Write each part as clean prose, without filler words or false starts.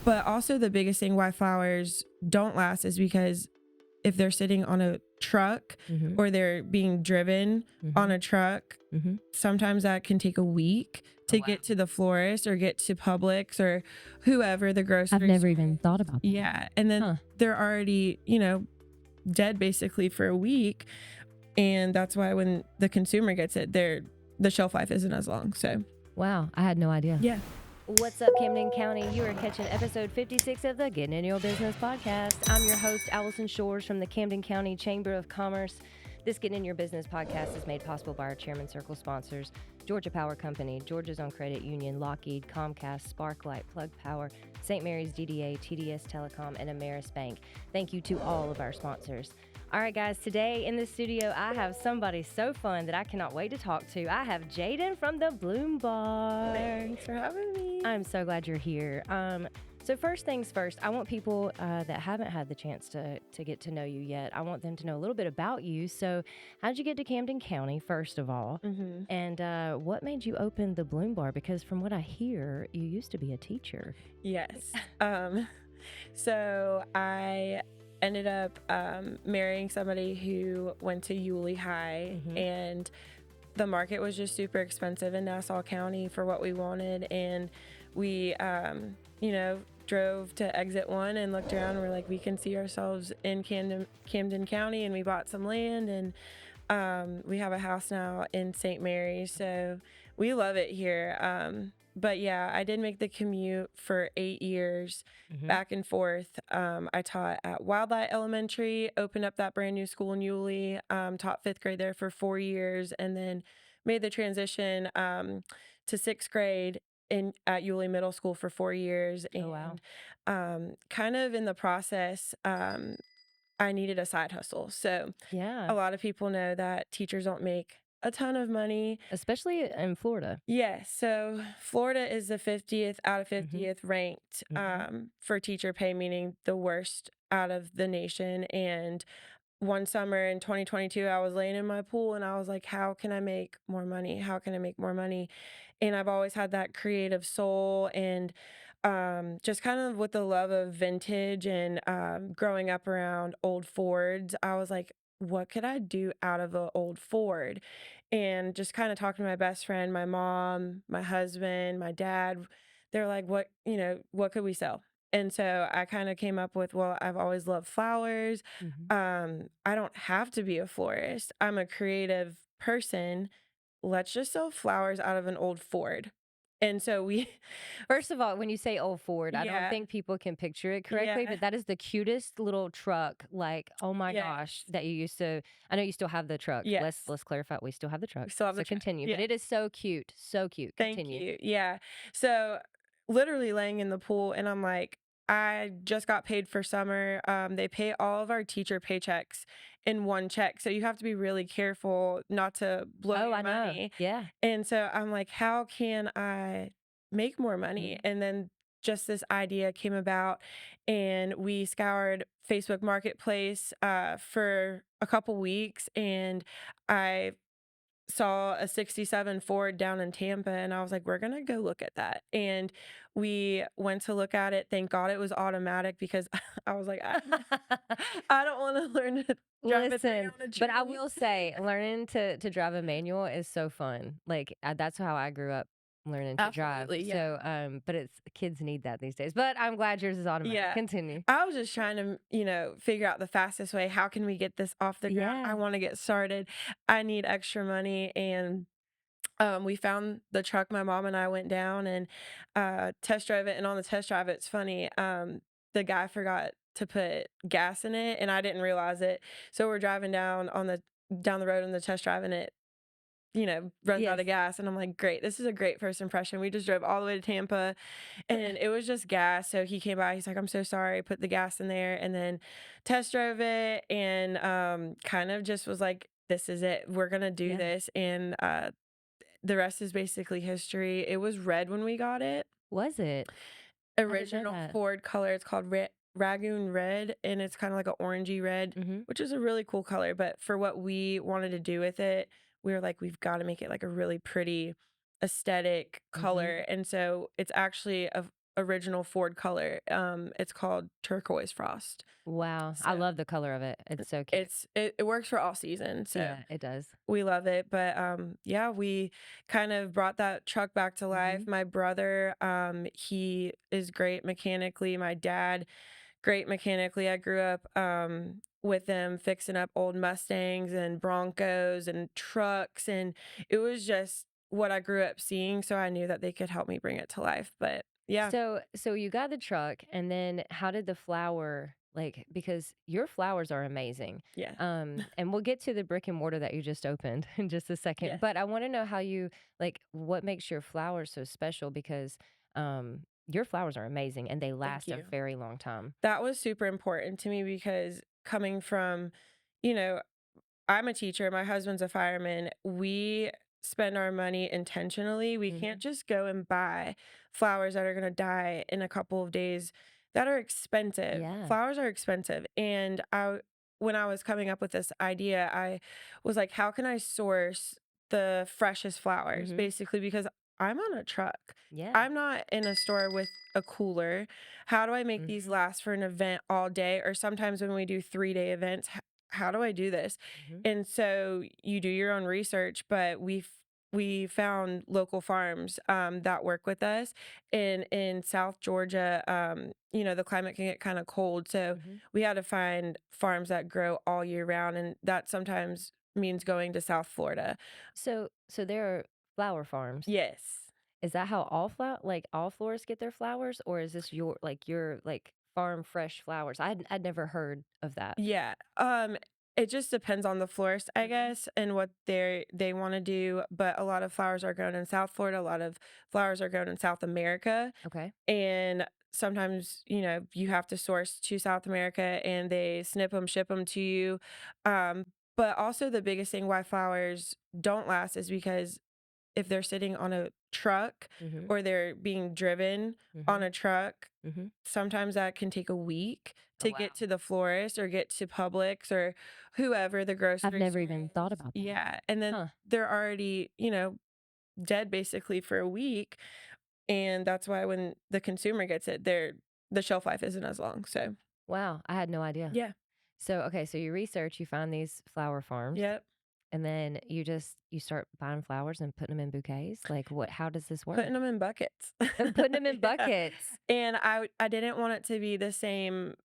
But also the biggest thing why flowers don't last is because if they're sitting on a truck or they're being driven on a truck, sometimes that can take a week to get to the florist or get to Publix or whoever, the grocery I've never store. even thought about that. Yeah. And then they're already, dead basically for a week. And that's why when the consumer gets it, the shelf life isn't as long. So, wow, I had no idea. Yeah. What's up, Camden County? You are catching episode 56 of the Getting in Your Business podcast. I'm your host, Alison Shores from the Camden County Chamber of Commerce. This Getting in Your Business podcast is made possible by our Chairman Circle sponsors, Georgia Power Company, Georgia's Own Credit Union, Lockheed, Comcast, Sparklight, Plug Power, St. Mary's DDA, TDS Telecom, and Ameris Bank. Thank you to all of our sponsors. All right, guys, today in the studio, I have somebody so fun that I cannot wait to talk to. I have Jaden from the Bloom Bar. Thanks for having me. I'm so glad you're here. So first things first, I want people that haven't had the chance to get to know you yet, I want them to know a little bit about you. So how did you get to Camden County, first of all? And what made you open the Bloom Bar? Because from what I hear, you used to be a teacher. Yes. So I ended up marrying somebody who went to Yulee High, and the market was just super expensive in Nassau County for what we wanted. And we, drove to exit 1 and looked around and we're like, we can see ourselves in Camden County, and we bought some land, and we have a house now in St. Mary's. So we love it here. But yeah, I did make the commute for 8 years back and forth. I taught at Wildlight Elementary, opened up that brand new school in Yulee, taught 5th grade there for 4 years, and then made the transition to 6th grade at Yulee Middle School for 4 years. And kind of in the process, I needed a side hustle. So a lot of people know that teachers don't make a ton of money, especially in Florida. Yes. So Florida is the 50th out of 50th ranked for teacher pay, meaning the worst out of the nation. And one summer in 2022, I was laying in my pool and I was like, how can I make more money? How can I make more money? And I've always had that creative soul, and just kind of with the love of vintage and growing up around old Fords, I was like, what could I do out of an old Ford? And just kind of talking to my best friend, my mom, my husband, my dad, they're like, what could we sell? And so I kind of came up with, well, I've always loved flowers. I don't have to be a florist. I'm a creative person. Let's just sell flowers out of an old Ford. And so first of all, when you say old Ford, I don't think people can picture it correctly, but that is the cutest little truck. Like, oh my gosh, that you used to, I know you still have the truck. Yes. Let's clarify. We still have the truck. Still have the truck. Continue. But it is so cute. So cute. Continue. Thank you. Yeah. So literally laying in the pool, and I'm like, I just got paid for summer. They pay all of our teacher paychecks in one check. So you have to be really careful not to blow your money. Yeah. And so I'm like, how can I make more money? And then just this idea came about, and we scoured Facebook Marketplace for a couple weeks, and I saw a 67 Ford down in Tampa, and I was like, we're going to go look at that. And we went to look at it. Thank God it was automatic, because I was like, I don't want to learn to drive Listen, but I will say, learning to drive a manual is so fun. Like, that's how I grew up, learning to drive. Yeah. So, but kids need that these days. But I'm glad yours is automatic. Yeah. Continue. I was just trying to, figure out the fastest way. How can we get this off the ground? I want to get started. I need extra money. And we found the truck. My mom and I went down and test drove it. And on the test drive, it's funny. The guy forgot to put gas in it, and I didn't realize it. So we're driving down the road on the test drive, and it runs out of gas. And I'm like, great, this is a great first impression. We just drove all the way to Tampa, and it was just gas. So he came by, he's like, I'm so sorry, put the gas in there, and then test drove it, and kind of just was like, this is it, we're gonna do this. And the rest is basically history. It was red when we got it. Was it? Original Ford color. It's called Ragoon Red, and it's kind of like an orangey red, which is a really cool color. But for what we wanted to do with it, we were like, we've got to make it like a really pretty aesthetic color. And so it's actually original Ford color. It's called turquoise frost. Wow. I So love the color of it. It's so cute. it works for all seasons. So Yeah, it does. we love it. But yeah, we kind of brought that truck back to life. My brother, he is great mechanically. My dad, great mechanically. I grew up with them fixing up old Mustangs and Broncos and trucks, and it was just what I grew up seeing. So I knew that they could help me bring it to life. But yeah, So you got the truck, and then how did the flower like because your flowers are amazing. yeah, And we'll get to the brick and mortar that you just opened in just a second. yes. But I want to know how you like what makes your flowers so special because your flowers are amazing and they Thank last a you. very long time. That was super important to me because coming from, you know, I'm a teacher, my husband's a fireman. We spend our money intentionally. We can't Hmm. just go and buy flowers that are going to die in a couple of days that are expensive. Yeah. Flowers are expensive. And when I was coming up with this idea, I was like, how can I source the freshest flowers? Hmm. Basically, because I'm on a truck. Yeah. I'm not in a store with a cooler. How do I make these Hmm. last for an event all day? Or sometimes when we do 3-day events, how do I do this? Hmm. And so you do your own research, but we found local farms that work with us. And in South Georgia, the climate can get kind of cold, so Hmm. we had to find farms that grow all year round, and that sometimes means going to South Florida. So there are flower farms. Yes. Is that how all florists get their flowers, or is this your farm fresh flowers? I'd never heard of that. Yeah. It just depends on the florist, I Hmm. guess, and what they want to do. But a lot of flowers are grown in South Florida. A lot of flowers are grown in South America. Okay. And sometimes, you have to source to South America and they snip them, ship them to you. Um, but also the biggest thing why flowers don't last is because if they're sitting on a truck Hmm. or they're being driven on Hmm. a truck, Hmm. sometimes that can take a week Oh to wow. get to the florist or get to Publix or whoever the I've grocery never store even thought is. about that. Yeah. And then Huh. they're already, dead basically for a week. And that's why when the consumer gets it, the shelf life isn't as long. So Wow, I had no idea. yeah. So okay, so you research, you find these flower farms, Yep. and then you start buying flowers and putting them in bouquets. Like what? How does this work? Putting them in buckets. Putting them in Yeah. buckets. And I didn't want it to be the same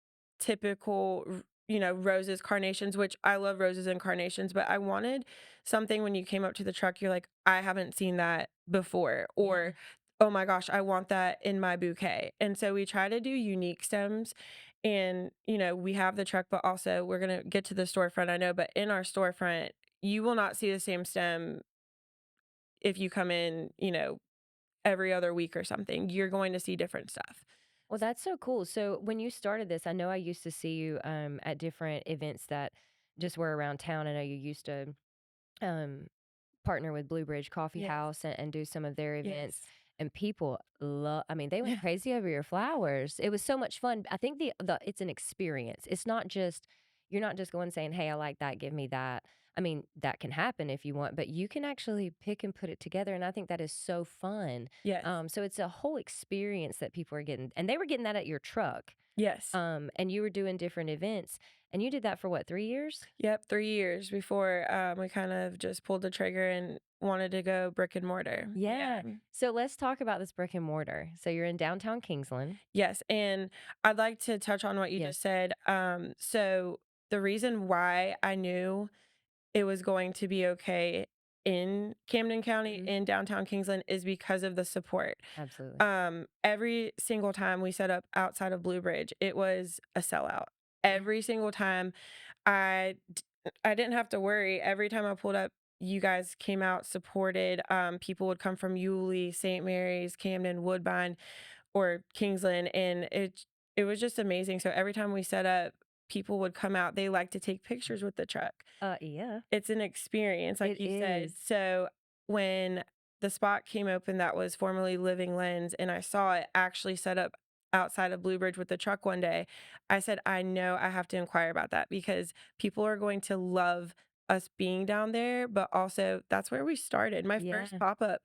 typical, roses, carnations, which I love roses and carnations, but I wanted something when you came up to the truck, you're like, I haven't seen that before, Yeah. or oh my gosh, I want that in my bouquet. And so we try to do unique stems. And, we have the truck, but also we're going to get to the storefront, I know, but in our storefront, you will not see the same stem if you come in, every other week or something. You're going to see different stuff. Well, that's so cool. So when you started this, I know I used to see you at different events that just were around town. I know you used to um, partner with Blue Bridge Coffee Yes. House and do some of their events. Yes. And people love, I mean, they went Yeah. crazy over your flowers. It was so much fun. I think the it's an experience. It's not just, you're not just going saying, hey, I like that, give me that. I mean, that can happen if you want, but you can actually pick and put it together. And I think that is so fun. Yes. So it's a whole experience that people are getting, and they were getting that at your truck. Yes. And you were doing different events, and you did that for what, 3 years? Yep. 3 years before we kind of just pulled the trigger and wanted to go brick and mortar. Yeah. Yeah. So let's talk about this brick and mortar. So you're in downtown Kingsland. Yes. And I'd like to touch on what you Yes. just said. So the reason why I knew it was going to be okay in Camden County Hmm. in downtown Kingsland is because of the support. Absolutely. Every single time we set up outside of Blue Bridge, it was a sellout. Yeah. Every single time I d- I didn't have to worry. Every time I pulled up, you guys came out, supported. People would come from Yulee, St. Mary's, Camden, Woodbine, or Kingsland, and it was just amazing. So every time we set up, people would come out. They like to take pictures with the truck. Yeah, It's an experience, like it you said. is. So when the spot came open that was formerly Living Lens, and I saw it actually set up outside of Blue Bridge with the truck one day, I said, I know I have to inquire about that because people are going to love us being down there, but also that's where we started. My Yeah. first pop up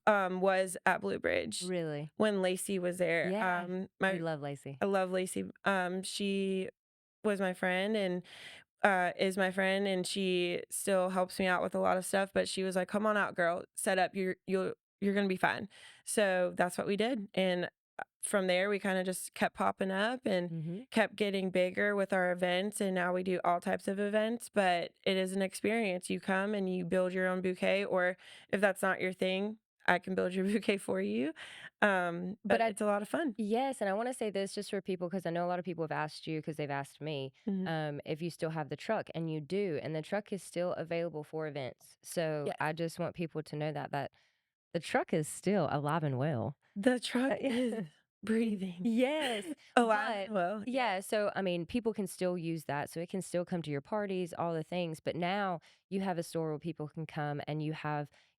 was at Blue Bridge Really? when Lacey was there. Yeah. We My love Lacey. I love Lacey. She was my friend and is my friend, and she still helps me out with a lot of stuff. But she was like, "Come on out, girl. Set up. You're gonna be fine." So that's what we did, and from there we kind of just kept popping up and Mm-hmm. kept getting bigger with our events, and now we do all types of events. But it is an experience. You come and you build your own bouquet, or if that's not your thing, I can build your bouquet for you. But But it's a lot of fun. yes, and I want to say this just for people because I know a lot of people have asked you because they've asked me Mhm. if you still have the truck, and you do, and the truck is still available for events. So Yes, I just want people to know that the truck is still alive and well. the truck Yeah. is breathing. Yes, Alive but and well. Yeah. yeah, so I mean, people can still use that, so it can still come to your parties, all the things. But now you have a store where people can come, and you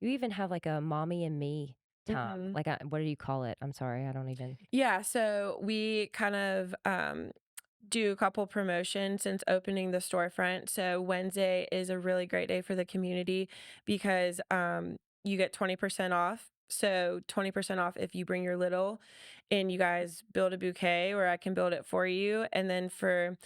even have like a mommy and me time. Mhm. Like, what do you call it? I'm sorry, I don't even. Yeah, so we kind of do a couple promotions since opening the storefront. So Wednesday is a really great day for the community because you get 20% off. So 20% off if you bring your little and you guys build a bouquet, or I can build it for you. And then for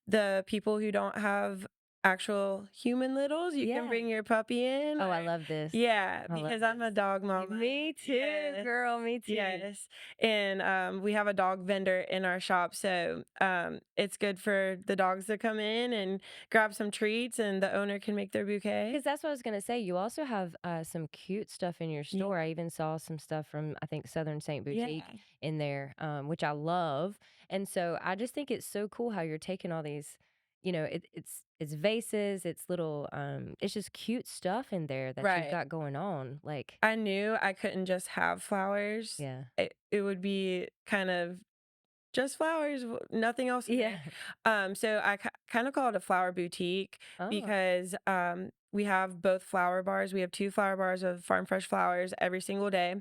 the people who don't have actual human littles, you can Yeah. bring your puppy in. Oh, I love this. Yeah, I love because I'm a this. dog mama. Me too, Yes. girl. Me too. Yes. And we have a dog vendor in our shop. So it's good for the dogs to come in and grab some treats, and the owner can make their bouquet. Because that's what I was gonna say. You also have some cute stuff in your Yeah. store. I even saw some stuff from I think Southern Saint Yeah. Boutique in there, which I love. And so I just think it's so cool how you're taking all these, it's vases, it's little, it's just cute stuff in there that you've Right. got going on. Like, I knew I couldn't just have flowers. yeah, It would be kind of just flowers, nothing else in yeah. there. So I kind of call it a flower boutique Oh, because we have both flower bars. We have 2 flower bars of farm fresh flowers every single day,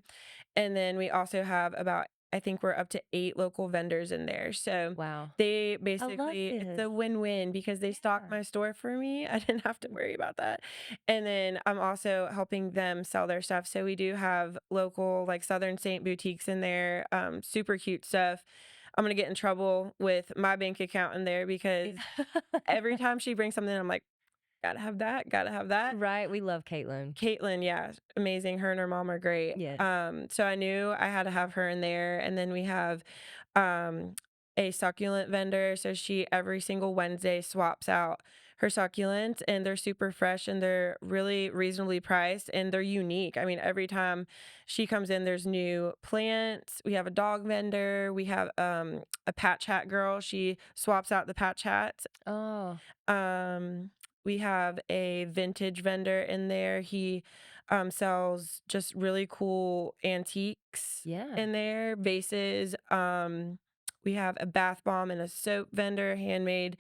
and then we also have about, I think we're up to 8 local vendors in there. So wow. they I love basically, it's this. a win-win because they stock Yeah. my store for me. I didn't have to worry about that. And then I'm also helping them sell their stuff. So we do have local like Southern Saint boutiques in there, super cute stuff. I'm gonna get in trouble with my bank account in there because every time she brings something, I'm like, gotta have that, gotta have that. Right. We love Caitlin. Caitlin, yeah, amazing. Her and her mom are great. Yes. So I knew I had to have her in there. And then we have um a succulent vendor. So she every single Wednesday swaps out her succulents, and they're super fresh and they're really reasonably priced and they're unique. I mean, every time she comes in, there's new plants. We have a dog vendor. We have a patch hat girl. She swaps out the patch hats. Oh, Um, we have a vintage vendor in there. He sells just really cool antiques yeah. in there, vases. We have a bath bomb and a soap vendor, handmade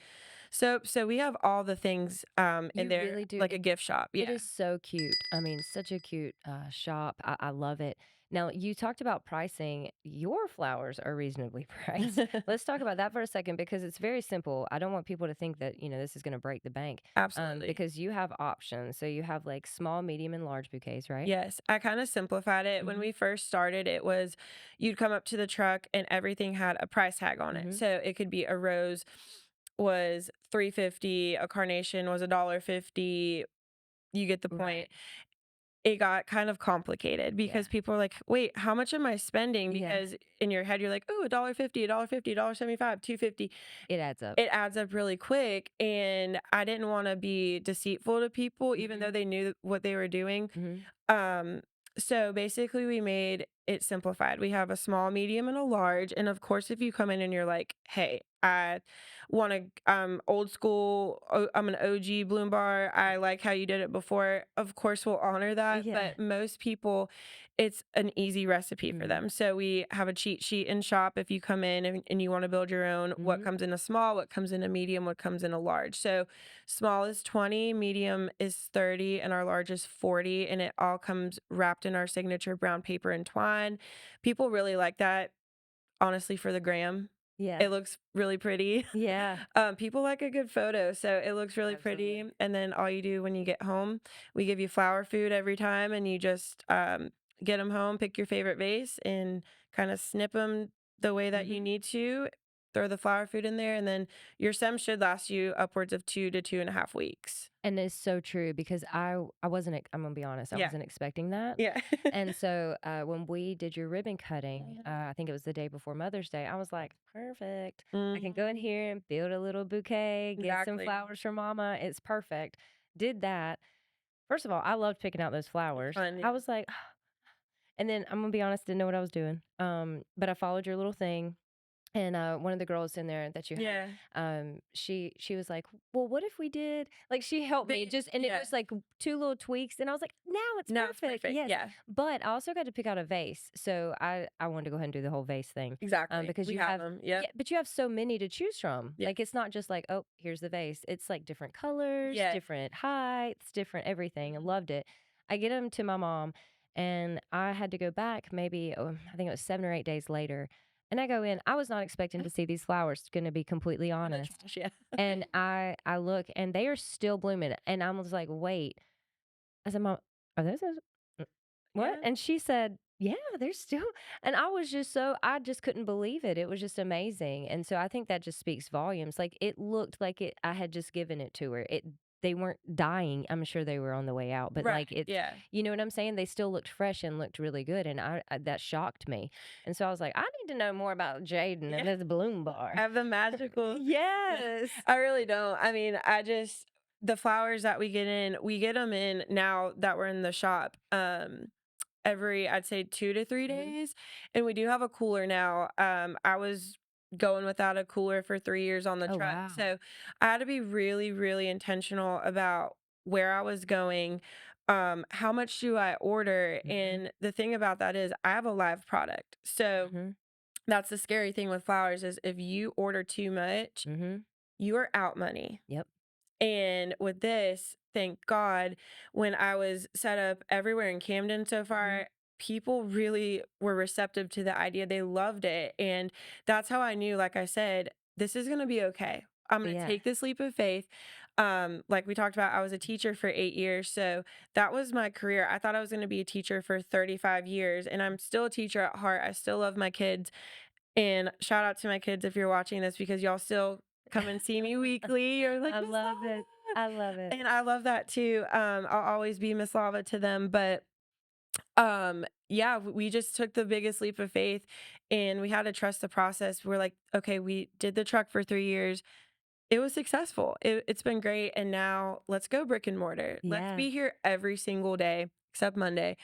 soap. So we have all the things in You there, really do. like a gift shop. It Yeah, is so cute. I mean, such a cute shop. I love it. Now, you talked about pricing. Your flowers are reasonably priced. Let's talk about that for a second because it's very simple. I don't want people to think that, this is going to break the bank absolutely. because you have options. So you have like small, medium, and large bouquets, right? Yes, I kind of simplified it. When Mm-hmm. we first started, it was you'd come up to the truck and everything had a price tag on it. Mm-hmm. So it could be a rose was 3.50, a carnation was $1.50. You get the point. Right. It got kind of complicated Yeah. because people are like, "Wait, how much am I spending?" Yeah. Because in your head you're like, "Oh, $1.50, $1.50, $1.75, 2.50." It adds up. It adds up really quick, and I didn't want to be deceitful to people even Mm-hmm. though they knew what they were doing. Mm-hmm. Um, so basically we made it simplified. We have a small, medium, and a large. And of course, if you come in and you're like, hey, I want to old school, I'm an OG Bloom Bar. I like how you did it before. Of course, we'll honor that. Yeah. But most people, it's an easy recipe for Mm-hmm. them. So we have a cheat sheet in shop if you come in and you want to build your own, what Mm-hmm. comes in a small, what comes in a medium, what comes in a large. So small is 20, medium is 30, and our large is 40. And it all comes wrapped in our signature brown paper and twine. People really like that, honestly, for the gram. Yeah. It looks really pretty. Yeah. People like a good photo, so it looks really pretty. Absolutely. And then all you do when you get home, we give you flower food every time, and you just get them home, pick your favorite vase, and kind of snip them the way that you need to. Throw the flower food in there, and then your stems should last you upwards of 2 to 2.5 weeks. And it's so true because I wasn't I'm gonna be honest, I Yeah. wasn't expecting that. Yeah. And so when we did your ribbon cutting, I think it was the day before Mother's Day, I was like, perfect. I can go in Mhm. here and build a little bouquet, get some Exactly. flowers for mama. It's perfect. Did that. First of all, I loved picking out those It's flowers. fun, I yeah. was like, and then I'm gonna be honest, didn't know what I was doing. But I followed your little thing. And one of the girls in there that you had, Yeah. she was like, "Well, what if we did?" Like she helped me just, and it Yeah. was like two little tweaks, and I was like, "Now it's No, it's perfect." perfect. Yes, Yeah. but I also got to pick out a vase, so I wanted to go ahead and do the whole vase thing, Exactly. because We you have have, them. Yep. yeah, but you have so many to choose from. Yeah. Like it's not just like, oh, here's the vase. It's like different colors, Yeah. different heights, different everything. I loved it. I get them to my mom, and I had to go back maybe I think it was 7 or 8 days later. And I go in, I was not expecting to see these flowers, gonna be completely In the honest. trash, yeah. And I look and they are still blooming. And I was like, wait. I said, Mom, are those what? Yeah. And she said, yeah, they're still, and I was just so, I just couldn't believe it. It was just amazing. And so I think that just speaks volumes. Like it looked like I had just given it to her. They weren't dying. I'm sure they were on the way out, but Right. like it's, Yeah. you know what I'm saying? They still looked fresh and looked really good. And that shocked me. And so I was like, I need to know more about Jaden and Yeah. this bloom bar. I have the magical. Yes. I really don't. I mean, the flowers that we get them in now that we're in the shop. Every, I'd say 2 to 3 days. And we do have a cooler now. I was going without a cooler for 3 years on the Oh, truck. wow. So I had to be really, really intentional about where I was going. How much do I order? And the thing about that is I have a live product. So Mm-hmm. that's the scary thing with flowers is if you order too much, Mm-hmm. you are out money. Yep. And with this, thank God, when I was set up everywhere in Camden so far, people really were receptive to the idea. They loved it. And that's how I knew, like I said, this is going to be okay. I'm going to Yeah. take this leap of faith. Like we talked about, I was a teacher for 8 years. So that was my career. I thought I was going to be a teacher for 35 years, and I'm still a teacher at heart. I still love my kids. And shout out to my kids if you're watching this because y'all still come and see me weekly. You're like, I Miss love it. Lava. I love it. And I love that too. I'll always be Miss Lava to them. But yeah, we just took the biggest leap of faith and we had to trust the process. We're like, okay, we did the truck for 3 years. It was successful. It's been great. And now let's go brick and mortar. Let's Yeah. be here every single day except Monday,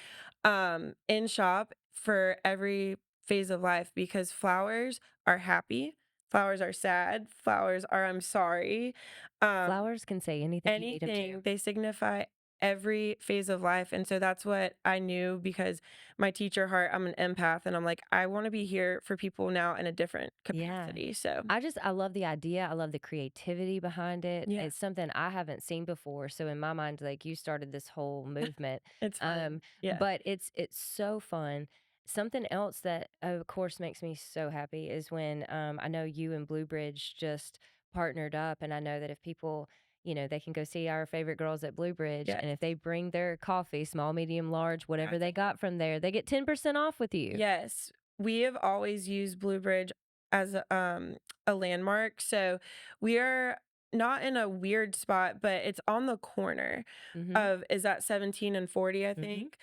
in shop for every phase of life because flowers are happy. Flowers are sad. Flowers are I'm sorry. Um, Flowers can say anything you need them to. Anything, they signify every phase of life. And so that's what I knew because my teacher heart, I'm an empath and I'm like, I want to be here for people now in a different Yeah. capacity. So I love the idea. I love the creativity behind it. yeah, It's something I haven't seen before. So in my mind, like you started this whole movement. it's Um, fun. Yeah. but it's so fun. Something else that of course makes me so happy is when I know you and Blue Bridge just partnered up, and I know that if people, they can go see our favorite girls at Blue Bridge, Yes. and if they bring their coffee, small, medium, large, whatever they got from there, they get 10% off with you. Yes, we have always used Blue Bridge as a landmark. So we are not in a weird spot, but it's on the corner Mm-hmm. of is that 17 and 40, I Mm-hmm. think.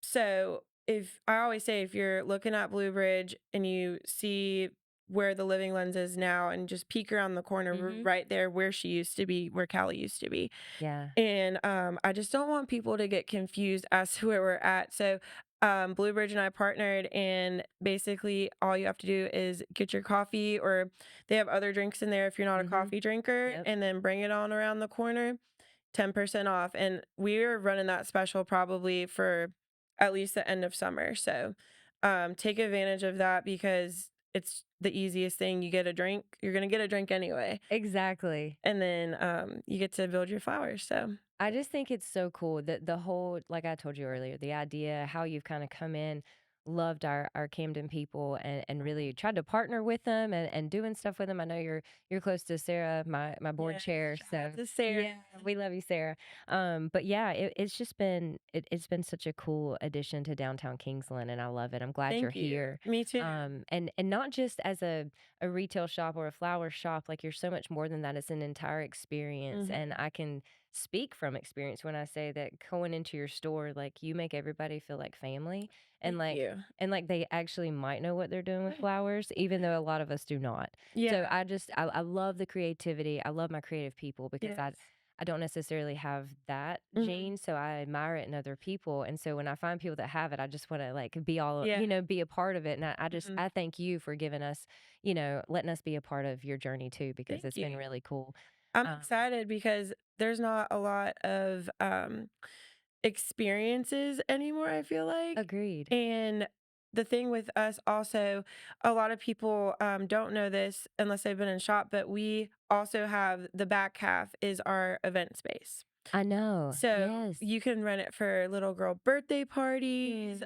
So if I always say if you're looking at Blue Bridge and you see where the living lens is now and just peek around the corner, we're Mm-hmm. right there where she used to be, where Callie used to be. Yeah. And I just don't want people to get confused as to where we're at. So Blue Bridge and I partnered, and basically all you have to do is get your coffee, or they have other drinks in there if you're not a Mm-hmm. coffee drinker, Yep. and then bring it on around the corner, 10% off. And we're running that special probably for at least the end of summer. So take advantage of that because it's the easiest thing. You get a drink, you're going to get a drink anyway. Exactly. And then you get to build your flowers. So I just think it's so cool that the whole, like I told you earlier, the idea, how you've kind of come in loved our Camden people and really tried to partner with them and doing stuff with them. I know you're close to Sarah, my board Yes, chair. shout So out to Sarah. yeah, we love you, Sarah. But yeah, it's just been it's been such a cool addition to downtown Kingsland, and I love it. I'm glad you're Thank you. here. Me too. And not just as a retail shop or a flower shop, like you're so much more than that. It's an entire experience, and Mhm. I can speak from experience when I say that going into your store, like you make everybody feel like family, and Thank like you. and like they actually might know what they're doing with flowers, even though a lot of us do not. So Yeah. I love the creativity. I love my creative people because Yes. I don't necessarily have that Mhm. gene, so I admire it in other people. And so when I find people that have it, I just want to like be all, Yeah. be a part of it. And I just, Mhm. I thank you for giving us, letting us be a part of your journey too, because Thank it's been you. really cool. I'm Um, excited because there's not a lot of experiences anymore, I feel like. Agreed. And the thing with us also, a lot of people don't know this unless they've been in shop, but we also have the back half is our event space. I know. So Yes. you can rent it for little girl birthday parties.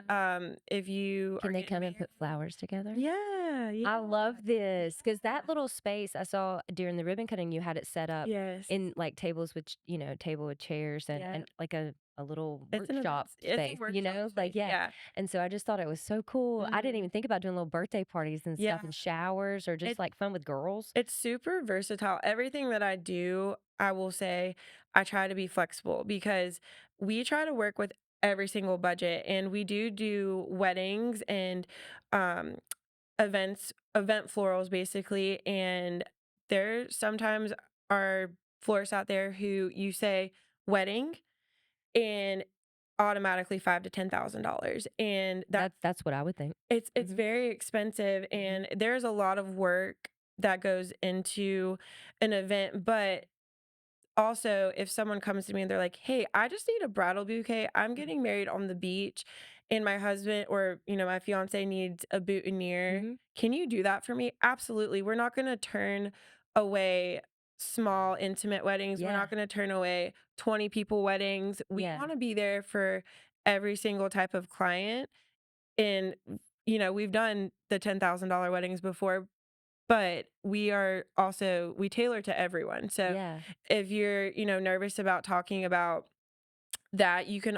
If you Can are they getting come and married. put flowers together? Yeah, I love this because yeah. that little space I saw during the ribbon cutting, you had it set up Yes. in like tables with, table with chairs Yeah. and like a little It's an workshop it's a space, workshop like, space. yeah. Yeah. And so I just thought it was so cool. I didn't Mhm. even think about doing little birthday parties and Yeah. stuff and showers or just It like fun with girls. it's super versatile. Everything that I do, I will say I try to be flexible because we try to work with every single budget and we do weddings and um event florals basically, and there sometimes are florists out there who you say wedding and automatically $5,000 to $10,000, and That's what I would think. it's Hmm. very expensive, Hmm. and there's a lot of work that goes into an event, but also, if someone comes to me and they're like, "Hey, I just need a bridal bouquet. I'm getting married on the beach and my husband or, my fiance needs a boutonniere. Hmm. Can you do that for me?" Absolutely. We're not going to turn away small intimate weddings. We're Yeah. not going to turn away 20 people weddings. We Yeah. want to be there for every single type of client. And we've done the $10,000 weddings before, but we tailor to everyone. So Yeah. if you're, nervous about talking about that, you can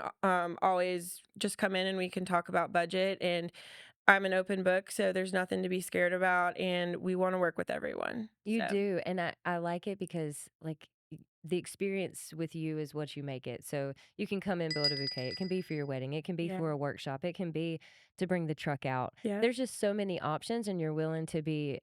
always just come in and we can talk about budget, and I'm an open book, so there's nothing to be scared about and we want to work with everyone. You So, do, and I like it because, like, the experience with you is what you make it. So you can come and build a bouquet. It can be for your wedding. It can be yeah. for a workshop. It can be to bring the truck out. Yeah. There's just so many options, and you're Su- willing to be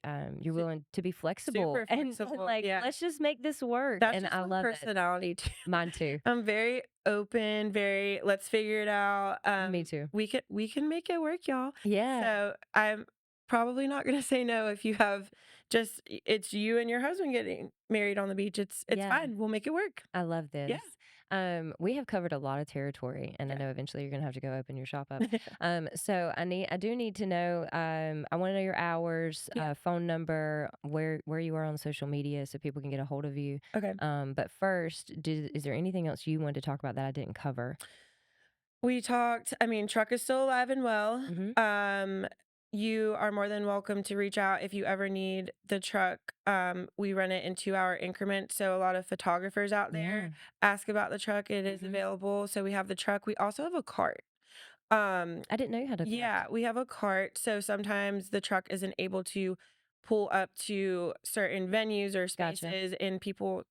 flexible Super and flexible. like, Yeah. let's just make this work. That's And just I my love it. personality too. Mine too. I'm very open, very let's figure it out. Me too. We can make it work, y'all. Yeah. So I'm probably not gonna say no if you have it's you and your husband getting married on the beach. It's Yeah. fine. We'll make it work. I love Yeah. this. We have covered a lot of territory, and I Yeah. know eventually you're gonna have to go open your shop up. So I do need to know. I want to know your hours, Yeah. phone number, where you are on social media, so people can get a hold of you. Okay. But first, is there anything else you wanted to talk about that I didn't cover? We talked, I mean, truck is still alive and well. Mm-hmm. You are more than welcome to reach out if you ever need the truck. We run it in 2 hour increments. So a lot of photographers out Yeah. there ask about the truck. It is Mm-hmm. available. So we have the truck. We also have a cart. Um, I didn't know you had a cart. yeah, we have a cart. So sometimes the truck isn't able to pull up to certain venues or Gotcha. spaces, and people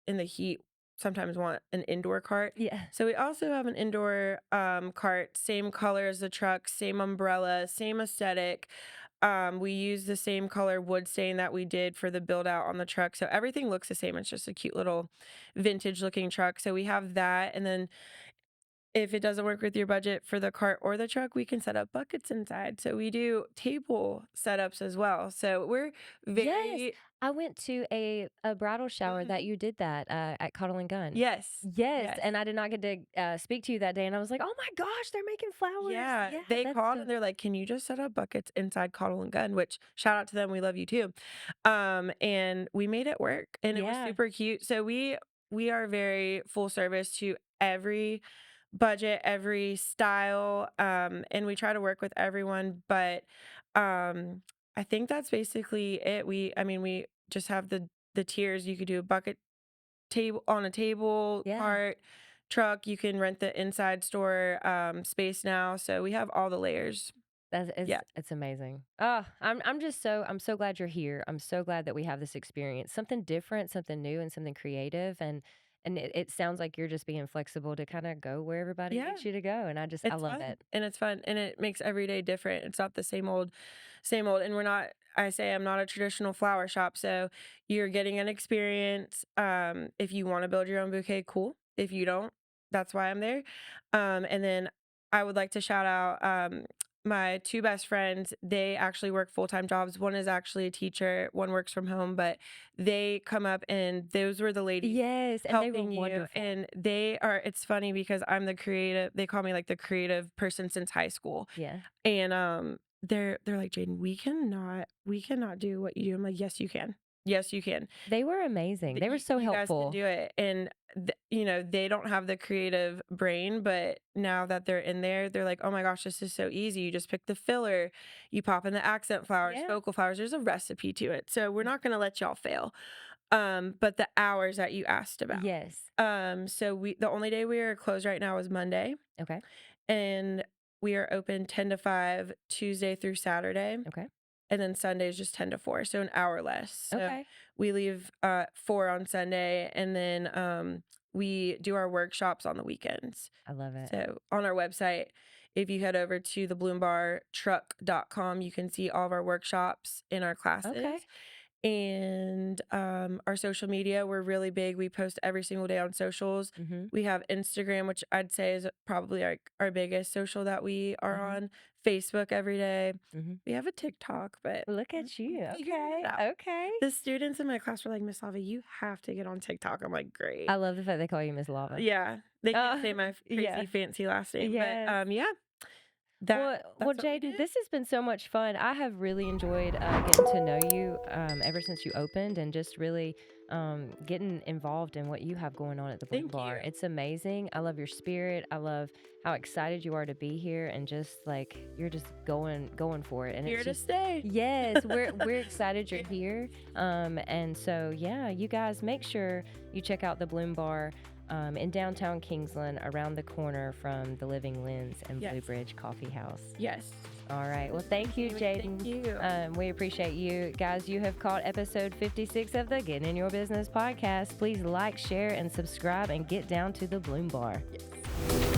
in the heat sometimes want an indoor cart. Yeah. So we also have an indoor cart, same color as the truck, same umbrella, same aesthetic. We use the same color wood stain that we did for the build out on the truck. So everything looks the same. It's just a cute little vintage looking truck. So we have that. And then if it doesn't work with your budget for the cart or the truck, we can set up buckets inside. So we do table setups as well. So we're Yes, very, I went to a bridal shower that mhm. you did that, at Cottle& and Gun. Yes, Yes, yes. and I did not get to, speak to you that day, and I was like, "Oh my gosh, they're making flowers." Yeah, Yeah, they that's called so and they're like, "Can you just set up buckets inside Cottle and Gun?" Which shout out to them, we love you too. And we made it work, and it was yeah. super cute. So we are very full service to every budget, every style, and we try to work with everyone. But I think that's basically it. We just have the tiers. You could do a bucket table on a table, Yeah. cart, truck. You can rent the inside store space now. So we have all the layers. That's Yeah. it's amazing. Oh, I'm so glad you're here. I'm so glad that we have this experience. Something different, something new, and something creative. And it sounds like you're just being flexible to kind of go where everybody Yeah. needs you to go. And I It's love fun it. and it's fun and it makes every day different. It's not the same old, same old. And we're not, I say I'm not a traditional flower shop. So you're getting an experience. If you want to build your own bouquet, cool. If you don't, that's why I'm there. And then I would like to shout out my two best friends. They actually work full-time jobs. One is actually a teacher, one works from home, but they come up and those were the ladies Yes, and they were helping you. wonderful. And they are, it's funny because I'm the creative, they call me like the creative person since high school. Yeah. And they're like, Jaden, we cannot do what you do. I'm like, yes, you can. Yes, you can. They were amazing. They were so You guys can helpful. do it. And they don't have the creative brain, but now that they're in there, they're like, oh my gosh, this is so easy. You just pick the filler, you pop in the accent flowers, Yeah. focal flowers. There's a recipe to it. So we're not going to let y'all fail. But the hours that you asked about. Yes. So the only day we are closed right now is Monday, Okay. and we are open 10 to 5 Tuesday through Saturday. Okay. And then Sunday is just 10 to 4, so an hour less. So Okay. we leave 4 on Sunday, and then we do our workshops on the weekends. I love it. So on our website, if you head over to thebloombartruck.com, you can see all of our workshops in our classes. Okay. And our social media, we're really big. We post every single day on socials. Mm-hmm. We have Instagram, which I'd say is probably our biggest social that we are on. Facebook every day. Mm-hmm. We have a TikTok, but Look at you. we're figuring it out. Okay. The students in my class were like, Miss Lava, you have to get on TikTok. I'm like, great. I love the fact they call you Miss Lava. Yeah, they can't say my crazy yeah. fancy last name, Yes. but yeah. Well, That's what we Jaden, did. this has been so much fun. I have really enjoyed getting to know you ever since you opened and just really getting involved in what you have going on at the Bloom Thank Bar. you. It's amazing. I love your spirit. I love how excited you are to be here and just like you're just going for it. And Here it's to just, stay. yes, we're excited you're here. And so yeah, you guys make sure you check out the Bloom Bar. In downtown Kingsland, around the corner from the Living Lens and Yes. Blue Bridge Coffee House. Yes. All right. Well, thank you, Jaden. Thank you. We appreciate you. Guys, you have caught episode 56 of the Getting in Your Business podcast. Please like, share, and subscribe and get down to the Bloom Bar. Yes.